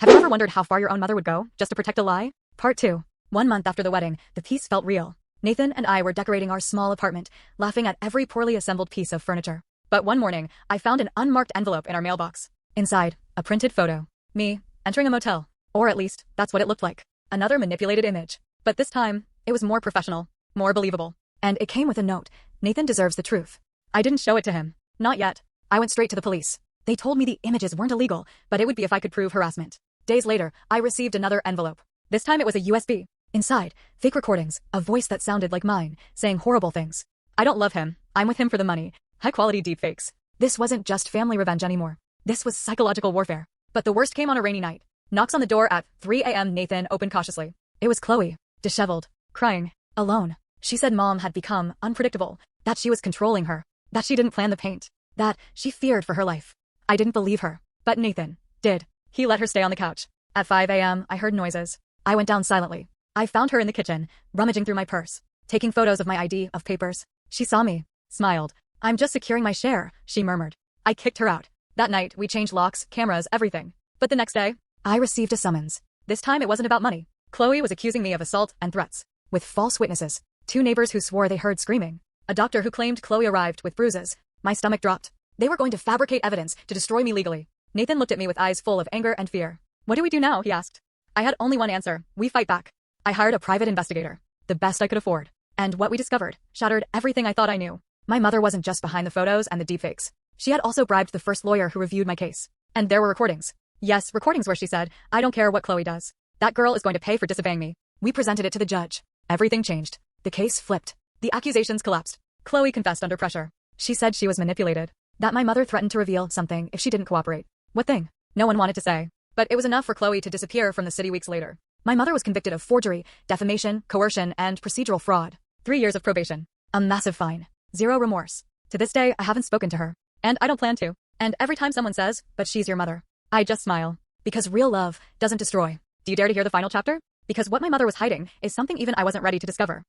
Have you ever wondered how far your own mother would go just to protect a lie? Part 2. 1 month after the wedding, the peace felt real. Nathan and I were decorating our small apartment, laughing at every poorly assembled piece of furniture. But one morning, I found an unmarked envelope in our mailbox. Inside, a printed photo. Me, entering a motel. Or at least, that's what it looked like. Another manipulated image. But this time, it was more professional, more believable. And it came with a note. Nathan deserves the truth. I didn't show it to him. Not yet. I went straight to the police. They told me the images weren't illegal, but it would be if I could prove harassment. Days later, I received another envelope. This time it was a USB. Inside, fake recordings, a voice that sounded like mine, saying horrible things. I don't love him. I'm with him for the money. High-quality deepfakes. This wasn't just family revenge anymore. This was psychological warfare. But the worst came on a rainy night. Knocks on the door at 3 a.m. Nathan opened cautiously. It was Chloe, disheveled, crying, alone. She said Mom had become unpredictable, that she was controlling her, that she didn't plan the paint, that she feared for her life. I didn't believe her, but Nathan did. He let her stay on the couch. At 5 a.m., I heard noises. I went down silently. I found her in the kitchen, rummaging through my purse, taking photos of my ID, of papers. She saw me, smiled. I'm just securing my share, she murmured. I kicked her out. That night, we changed locks, cameras, everything. But the next day, I received a summons. This time it wasn't about money. Chloe was accusing me of assault and threats, with false witnesses. 2 neighbors who swore they heard screaming. A doctor who claimed Chloe arrived with bruises. My stomach dropped. They were going to fabricate evidence to destroy me legally. Nathan looked at me with eyes full of anger and fear. What do we do now? He asked. I had only one answer. We fight back. I hired a private investigator. The best I could afford. And what we discovered shattered everything I thought I knew. My mother wasn't just behind the photos and the deepfakes. She had also bribed the first lawyer who reviewed my case. And there were recordings. Yes, recordings where she said, I don't care what Chloe does. That girl is going to pay for disobeying me. We presented it to the judge. Everything changed. The case flipped. The accusations collapsed. Chloe confessed under pressure. She said she was manipulated. That my mother threatened to reveal something if she didn't cooperate. What thing? No one wanted to say. But it was enough for Chloe to disappear from the city weeks later. My mother was convicted of forgery, defamation, coercion, and procedural fraud. 3 years of probation. A massive fine. 0 remorse. To this day, I haven't spoken to her. And I don't plan to. And every time someone says, but she's your mother, I just smile. Because real love doesn't destroy. Do you dare to hear the final chapter? Because what my mother was hiding is something even I wasn't ready to discover.